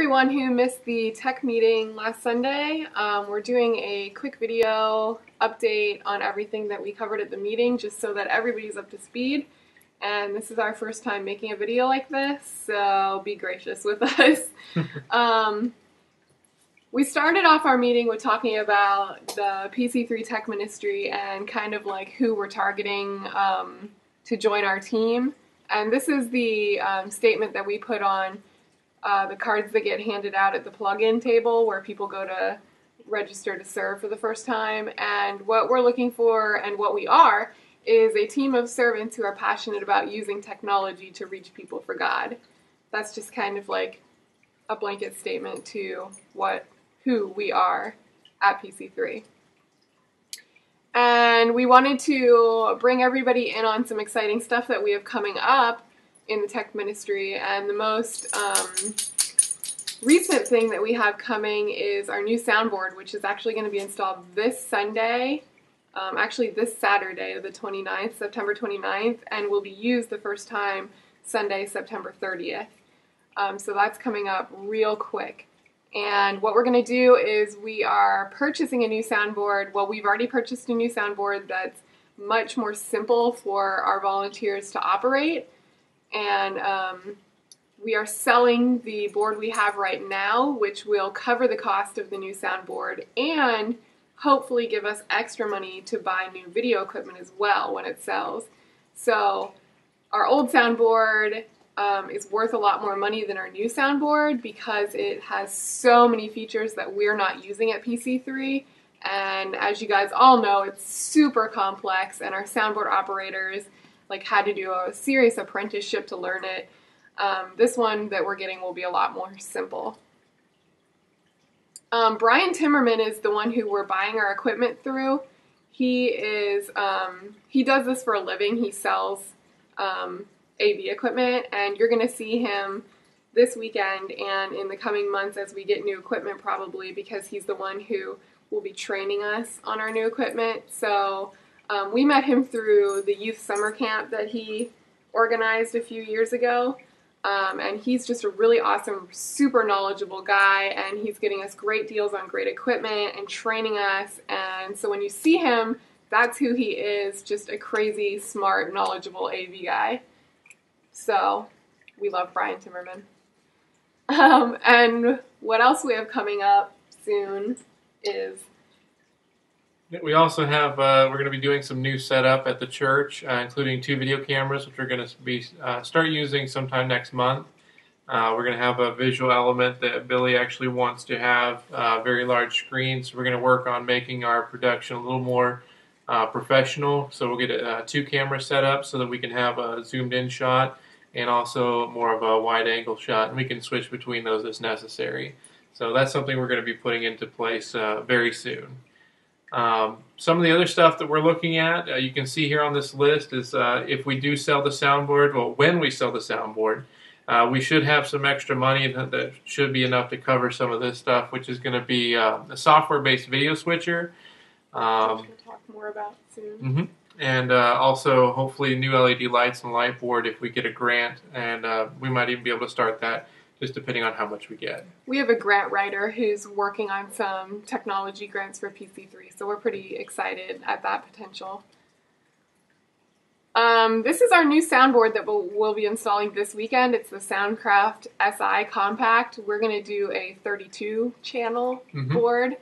everyone who missed the tech meeting last Sunday. We're doing a quick video update on everything that we covered at the meeting, just so that everybody's up to speed. And this is our first time making a video like this, so be gracious with us. We started off our meeting with talking about the PC3 Tech Ministry and kind of like who we're targeting to join our team. And this is the statement that we put on the cards that get handed out at the plug-in table where people go to register to serve for the first time. And what we're looking for and what we are is a team of servants who are passionate about using technology to reach people for God. That's just kind of like a blanket statement to who we are at PC3. And we wanted to bring everybody in on some exciting stuff that we have coming up in the tech ministry, and the most recent thing that we have coming is our new soundboard, which is actually going to be installed this Sunday, actually this Saturday, the 29th, September 29th, and will be used the first time Sunday, September 30th. So that's coming up real quick. And what we're going to do is we are purchasing a new soundboard. Well, we've already purchased a new soundboard that's much more simple for our volunteers to operate. And we are selling the board we have right now, which will cover the cost of the new soundboard and hopefully give us extra money to buy new video equipment as well when it sells. So our old soundboard is worth a lot more money than our new soundboard because it has so many features that we're not using at PC3. And as you guys all know, it's super complex, and our soundboard operators had to do a serious apprenticeship to learn it. This one that we're getting will be a lot more simple. Brian Timmerman is the one who we're buying our equipment through. He does this for a living. He sells AV equipment, and you're going to see him this weekend and in the coming months as we get new equipment probably, because he's the one who will be training us on our new equipment. So we met him through the youth summer camp that he organized a few years ago, and he's just a really awesome, super knowledgeable guy, and he's getting us great deals on great equipment and training us. And so when you see him, that's who he is, just a crazy, smart, knowledgeable AV guy. So we love Brian Timmerman. And what else we have coming up soon is we also have, we're going to be doing some new setup at the church, including 2 video cameras, which we're going to be start using sometime next month. We're going to have a visual element that Billy actually wants to have, very large screens. So we're going to work on making our production a little more professional. So we'll get a 2 camera setup so that we can have a zoomed in shot and also more of a wide angle shot, and we can switch between those as necessary. So that's something we're going to be putting into place very soon. Some of the other stuff that we're looking at, you can see here on this list, is if we do sell the soundboard, well, when we sell the soundboard, we should have some extra money that should be enough to cover some of this stuff, which is going to be a software-based video switcher. Which we'll talk more about soon. And also, hopefully, new LED lights and light board if we get a grant, and we might even be able to start that, just depending on how much we get. We have a grant writer who's working on some technology grants for PC3, so we're pretty excited at that potential. This is our new soundboard that we'll be installing this weekend. It's the Soundcraft SI Compact. We're going to do a 32-channel board.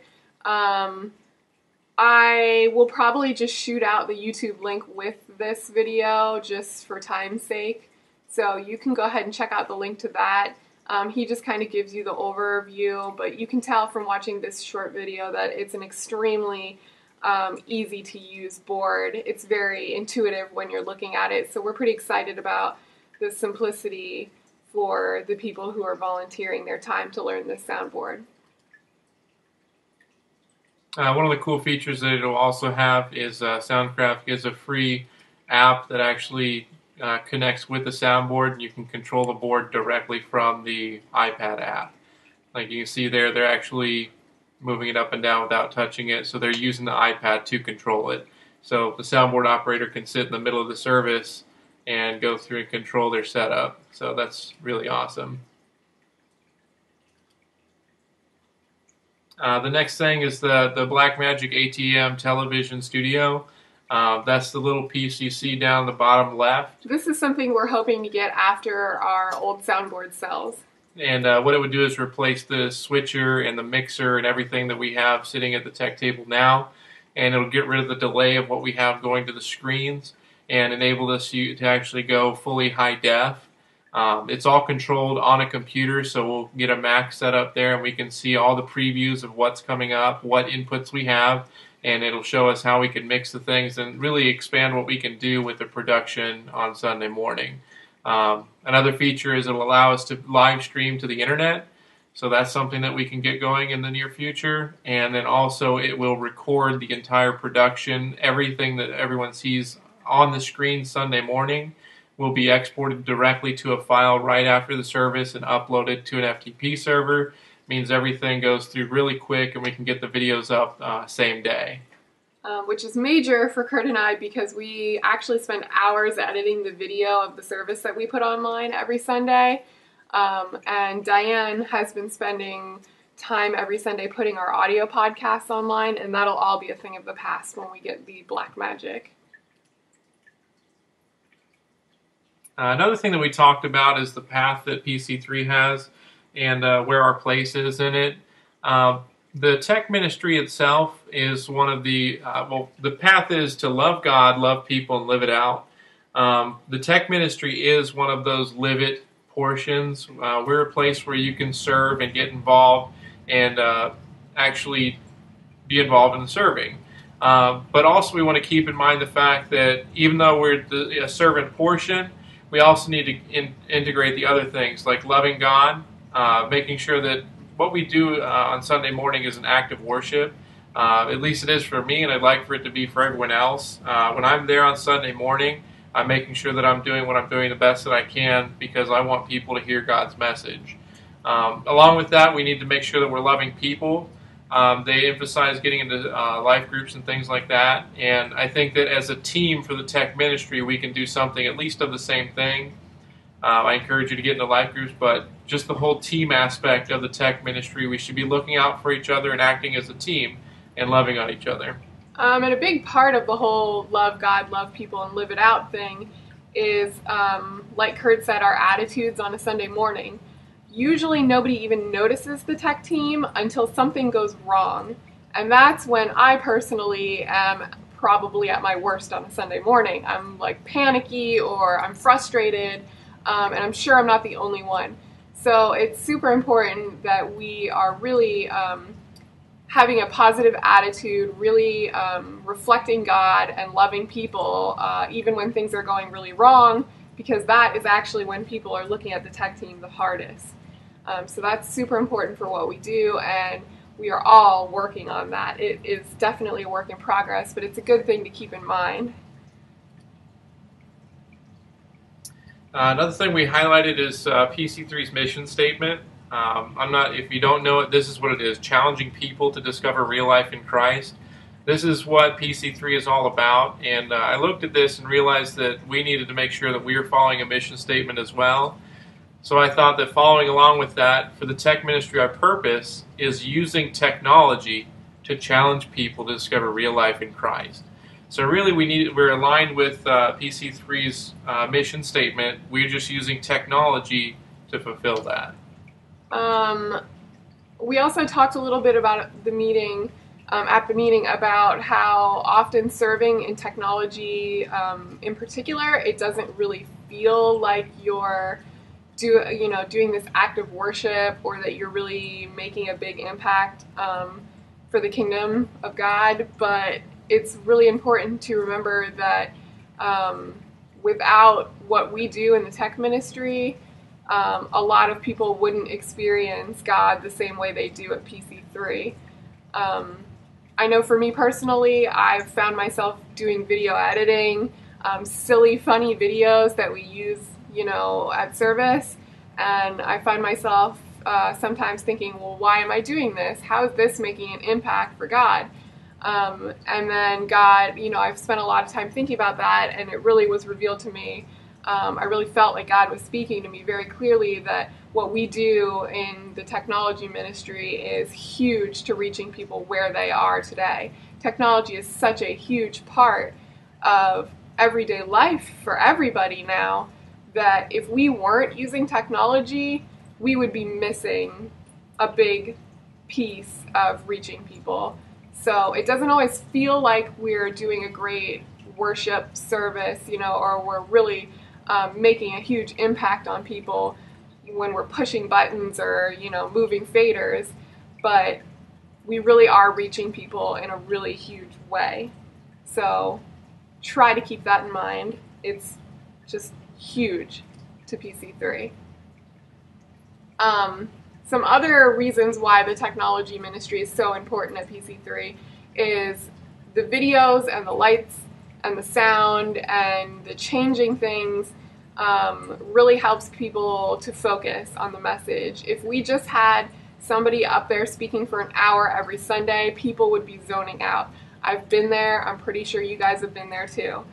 I will probably just shoot out the YouTube link with this video just for time's sake. So you can go ahead and check out the link to that. He just kind of gives you the overview, but you can tell from watching this short video that it's an extremely easy to use board. It's very intuitive when you're looking at it, so we're pretty excited about the simplicity for the people who are volunteering their time to learn this soundboard. One of the cool features that it will also have is Soundcraft gives a free app that actually connects with the soundboard, and you can control the board directly from the iPad app. Like you can see there, they're actually moving it up and down without touching it, so they're using the iPad to control it. So the soundboard operator can sit in the middle of the service and go through and control their setup. So that's really awesome. The next thing is the Blackmagic ATM television studio. That's the little piece you see down the bottom left. This is something we're hoping to get after our old soundboard sells. And what it would do is replace the switcher and the mixer and everything that we have sitting at the tech table now. And it'll get rid of the delay of what we have going to the screens and enable us to actually go fully high def. It's all controlled on a computer, so we'll get a Mac set up there and we can see all the previews of what's coming up, what inputs we have, and it'll show us how we can mix the things and really expand what we can do with the production on Sunday morning. Another feature is it'll allow us to live stream to the internet, so that's something that we can get going in the near future. And then also it will record the entire production. Everything that everyone sees on the screen Sunday morning will be exported directly to a file right after the service and uploaded to an FTP server. Means everything goes through really quick and we can get the videos up same day. Which is major for Kurt and I because we actually spend hours editing the video of the service that we put online every Sunday. And Diane has been spending time every Sunday putting our audio podcasts online, and that'll all be a thing of the past when we get the Blackmagic. Another thing that we talked about is the path that PC3 has and where our place is in it. The tech ministry itself is one of the, the path is to love God, love people, and live it out. The tech ministry is one of those live it portions. We're a place where you can serve and get involved and actually be involved in serving. But also we want to keep in mind the fact that even though we're a servant portion, we also need to integrate the other things like loving God, making sure that what we do on Sunday morning is an act of worship. At least it is for me, and I'd like for it to be for everyone else. When I'm there on Sunday morning, I'm making sure that I'm doing what I'm doing the best that I can because I want people to hear God's message. Along with that, we need to make sure that we're loving people. They emphasize getting into life groups and things like that. And I think that as a team for the tech ministry, we can do something at least of the same thing. I encourage you to get into life groups, but just the whole team aspect of the tech ministry, we should be looking out for each other and acting as a team and loving on each other. And a big part of the whole love God, love people, and live it out thing is, like Kurt said, our attitudes on a Sunday morning. Usually nobody even notices the tech team until something goes wrong. And that's when I personally am probably at my worst on a Sunday morning. I'm like panicky or I'm frustrated, and I'm sure I'm not the only one. So it's super important that we are really having a positive attitude, really reflecting God and loving people, even when things are going really wrong, because that is actually when people are looking at the tech team the hardest. So that's super important for what we do, and we are all working on that. It is definitely a work in progress, but it's a good thing to keep in mind. Another thing we highlighted is PC3's mission statement. If you don't know it, this is what it is: challenging people to discover real life in Christ. This is what PC3 is all about, and I looked at this and realized that we needed to make sure that we were following a mission statement as well. So I thought that following along with that, for the tech ministry, our purpose is using technology to challenge people to discover real life in Christ. So really we're aligned with PC3's mission statement. We're just using technology to fulfill that. We also talked a little bit about the meeting, at the meeting, about how often serving in technology in particular, it doesn't really feel like you're doing this act of worship or that you're really making a big impact for the kingdom of God. But it's really important to remember that without what we do in the tech ministry, a lot of people wouldn't experience God the same way they do at PC3. I know for me personally, I've found myself doing video editing, silly, funny videos that we use, at service, and I find myself sometimes thinking, well, why am I doing this? How is this making an impact for God? And then God, I've spent a lot of time thinking about that, and it really was revealed to me. I really felt like God was speaking to me very clearly that what we do in the technology ministry is huge to reaching people where they are today. Technology is such a huge part of everyday life for everybody now that if we weren't using technology, we would be missing a big piece of reaching people. So it doesn't always feel like we're doing a great worship service, or we're really making a huge impact on people when we're pushing buttons or, moving faders, but we really are reaching people in a really huge way. So try to keep that in mind. It's just huge to PC3. Some other reasons why the technology ministry is so important at PC3 is the videos and the lights and the sound and the changing things really helps people to focus on the message. If we just had somebody up there speaking for an hour every Sunday, people would be zoning out. I've been there. I'm pretty sure you guys have been there too.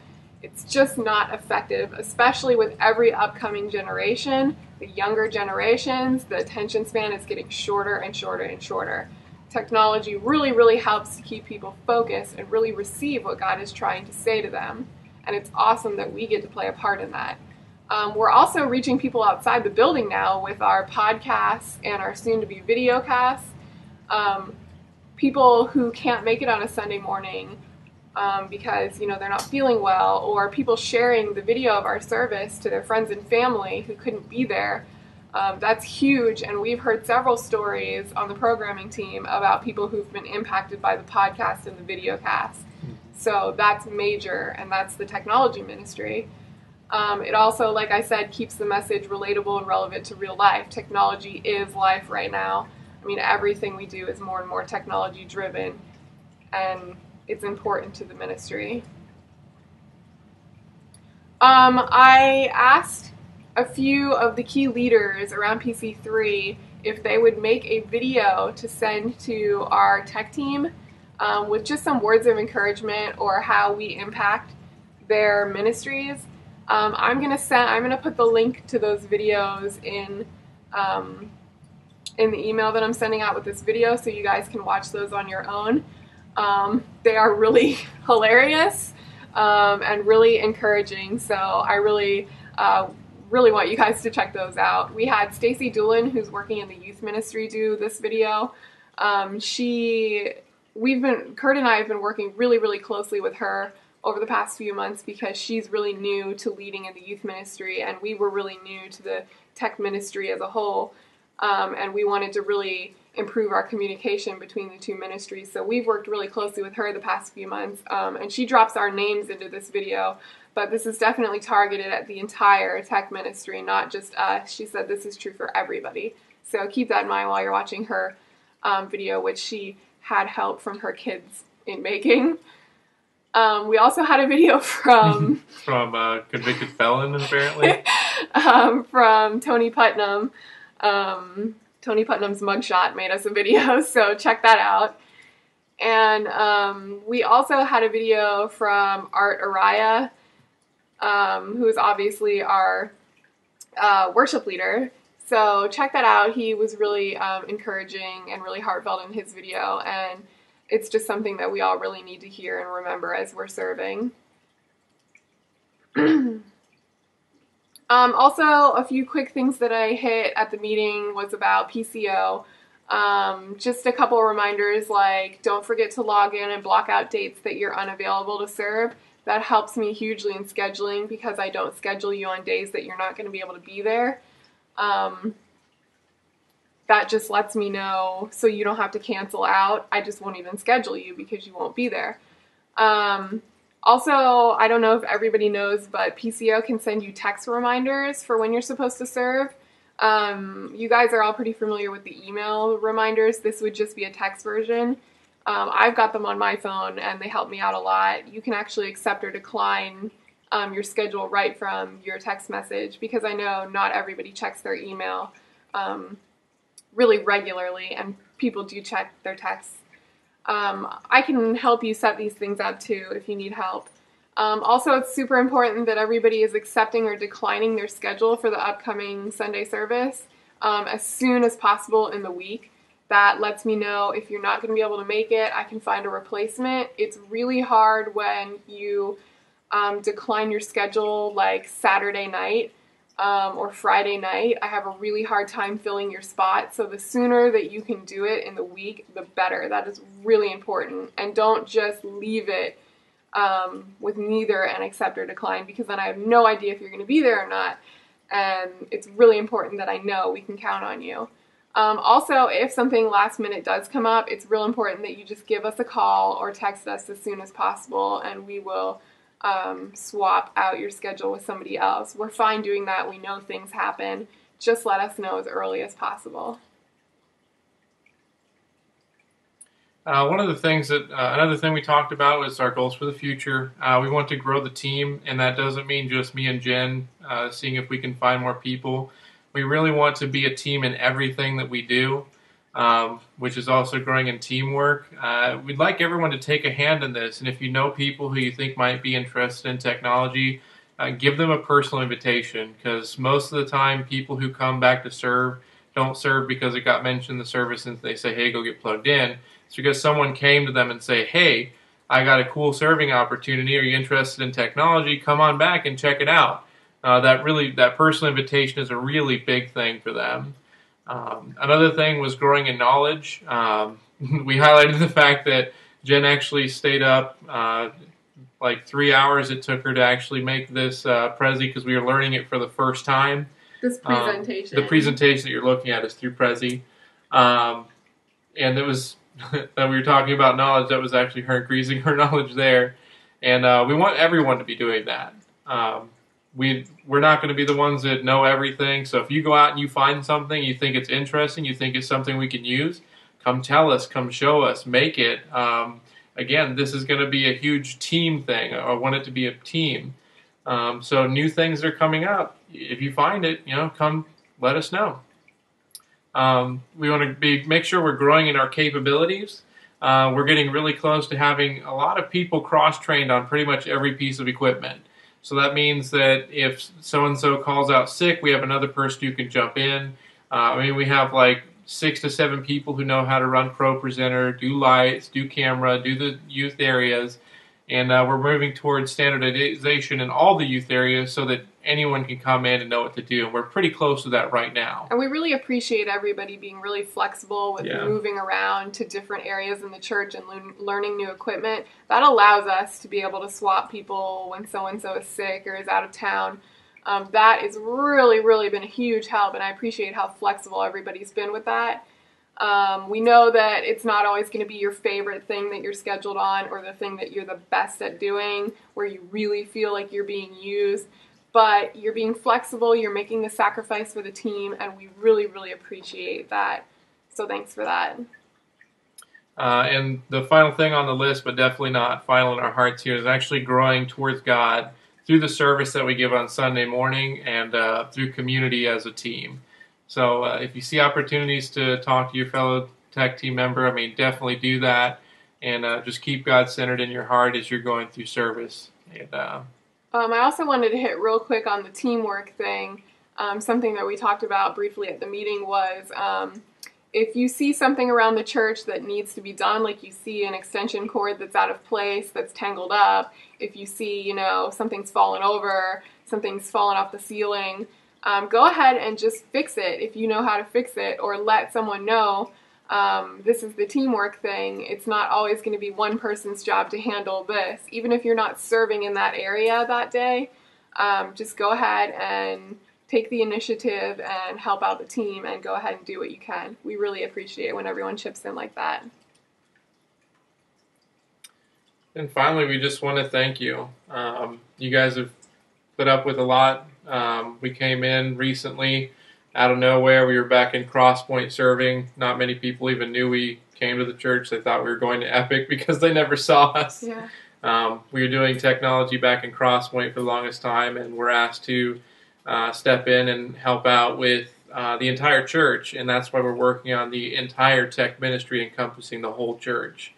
It's just not effective, especially with every upcoming generation. The younger generations, the attention span is getting shorter and shorter and shorter. Technology really, really helps to keep people focused and really receive what God is trying to say to them. And it's awesome that we get to play a part in that. We're also reaching people outside the building now with our podcasts and our soon-to-be video casts. People who can't make it on a Sunday morning because they're not feeling well, or people sharing the video of our service to their friends and family who couldn't be there. That's huge, and we've heard several stories on the programming team about people who've been impacted by the podcast and the video cast. So that's major, and that's the technology ministry. It also, like I said, keeps the message relatable and relevant to real life. Technology is life right now. I mean, everything we do is more and more technology driven, and it's important to the ministry. I asked a few of the key leaders around PC3 if they would make a video to send to our tech team with just some words of encouragement or how we impact their ministries. I'm gonna put the link to those videos in the email that I'm sending out with this video, so you guys can watch those on your own. They are really hilarious and really encouraging, so I really want you guys to check those out. We had Stacy Doolin, who's working in the youth ministry, do this video. Kurt and I have been working really, really closely with her over the past few months because she's really new to leading in the youth ministry, and we were really new to the tech ministry as a whole, and we wanted to really improve our communication between the two ministries. So we've worked really closely with her the past few months, and she drops our names into this video, but this is definitely targeted at the entire tech ministry, not just us. She said this is true for everybody. So keep that in mind while you're watching her video, which she had help from her kids in making. We also had a video from from convicted felon, apparently. From Tony Putnam. Tony Putnam's mugshot made us a video, so check that out. And we also had a video from Art Araya, who is obviously our worship leader. So check that out. He was really encouraging and really heartfelt in his video, and it's just something that we all really need to hear and remember as we're serving. Also, a few quick things that I hit at the meeting was about PCO. Just a couple of reminders, like don't forget to log in and block out dates that you're unavailable to serve. That helps me hugely in scheduling because I don't schedule you on days that you're not going to be able to be there. That just lets me know so you don't have to cancel out. I just won't even schedule you because you won't be there. Also, I don't know if everybody knows, but PCO can send you text reminders for when you're supposed to serve. You guys are all pretty familiar with the email reminders. This would just be a text version. I've got them on my phone, and they help me out a lot. You can actually accept or decline your schedule right from your text message because I know not everybody checks their email really regularly, and people do check their texts. I can help you set these things up too if you need help. Also, it's super important that everybody is accepting or declining their schedule for the upcoming Sunday service. as soon as possible in the week. That lets me know if you're not going to be able to make it, I can find a replacement. It's really hard when you decline your schedule like Saturday night or Friday night. I have a really hard time filling your spot, so the sooner that you can do it in the week, the better. That is really important. And don't just leave it with neither an accept or decline, because then I have no idea if you're going to be there or not. And it's really important that I know we can count on you. Also, if something last minute does come up, it's real important that you just give us a call or text us as soon as possible, and we will swap out your schedule with somebody else. We're fine doing that. We know things happen. Just let us know as early as possible. Another thing we talked about was our goals for the future. We want to grow the team, and that doesn't mean just me and Jen seeing if we can find more people. We really want to be a team in everything that we do, which is also growing in teamwork. We'd like everyone to take a hand in this, and if you know people who you think might be interested in technology, give them a personal invitation, because most of the time people who come back to serve don't serve because it got mentioned in the service and they say, hey, go get plugged in. It's because someone came to them and say, hey, I got a cool serving opportunity. Are you interested in technology? Come on back and check it out. That personal invitation is a really big thing for them. Another thing was growing in knowledge. We highlighted the fact that Jen actually stayed up like 3 hours it took her to actually make this Prezi, because we were learning it for the first time. This presentation. The presentation that you're looking at is through Prezi. And it was that we were talking about knowledge. That was actually her increasing her knowledge there. And we want everyone to be doing that. We're not going to be the ones that know everything. So if you go out and you find something, you think it's interesting, you think it's something we can use, come tell us, come show us, make it. Again, this is going to be a huge team thing. I want it to be a team. So new things are coming up. If you find it, come let us know. We want to make sure we're growing in our capabilities. We're getting really close to having a lot of people cross-trained on pretty much every piece of equipment. So that means that if so-and-so calls out sick, we have another person who can jump in. We have like 6 to 7 people who know how to run Pro Presenter, do lights, do camera, do the youth areas. And we're moving towards standardization in all the youth areas so that anyone can come in and know what to do. And we're pretty close to that right now. And we really appreciate everybody being really flexible with moving around to different areas in the church and learning new equipment. That allows us to be able to swap people when so-and-so is sick or is out of town. That has really, really been a huge help, and I appreciate how flexible everybody's been with that. We know that it's not always going to be your favorite thing that you're scheduled on or the thing that you're the best at doing, where you really feel like you're being used, but you're being flexible, you're making the sacrifice for the team, and we really, really appreciate that. So thanks for that. And the final thing on the list, but definitely not final in our hearts here, is actually growing towards God through the service that we give on Sunday morning and through community as a team. So if you see opportunities to talk to your fellow tech team member, definitely do that, and just keep God centered in your heart as you're going through service. And I also wanted to hit real quick on the teamwork thing. Something that we talked about briefly at the meeting was if you see something around the church that needs to be done, like you see an extension cord that's out of place, that's tangled up, if you see, something's fallen over, something's fallen off the ceiling, go ahead and just fix it if you know how to fix it, or let someone know. This is the teamwork thing. It's not always going to be one person's job to handle this. Even if you're not serving in that area that day, just go ahead and take the initiative and help out the team and go ahead and do what you can. We really appreciate when everyone chips in like that. And finally, we just want to thank you. You guys have put up with a lot. We came in recently out of nowhere. We were back in Crosspoint serving. Not many people even knew we came to the church. They thought we were going to Epic because they never saw us. Yeah. We were doing technology back in Crosspoint for the longest time, and we're asked to step in and help out with the entire church, and that's why we're working on the entire tech ministry encompassing the whole church.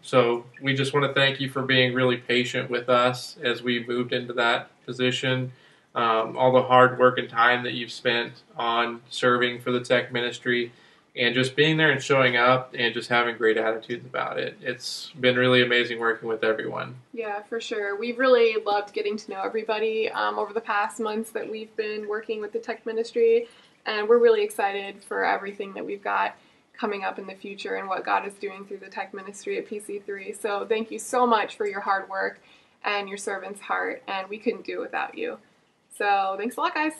So we just want to thank you for being really patient with us as we moved into that position. all the hard work and time that you've spent on serving for the tech ministry, and just being there and showing up and just having great attitudes about it. It's been really amazing working with everyone. Yeah, for sure. We've really loved getting to know everybody over the past months that we've been working with the tech ministry, and we're really excited for everything that we've got coming up in the future and what God is doing through the tech ministry at PC3. So thank you so much for your hard work and your servant's heart, and we couldn't do it without you. So thanks a lot, guys.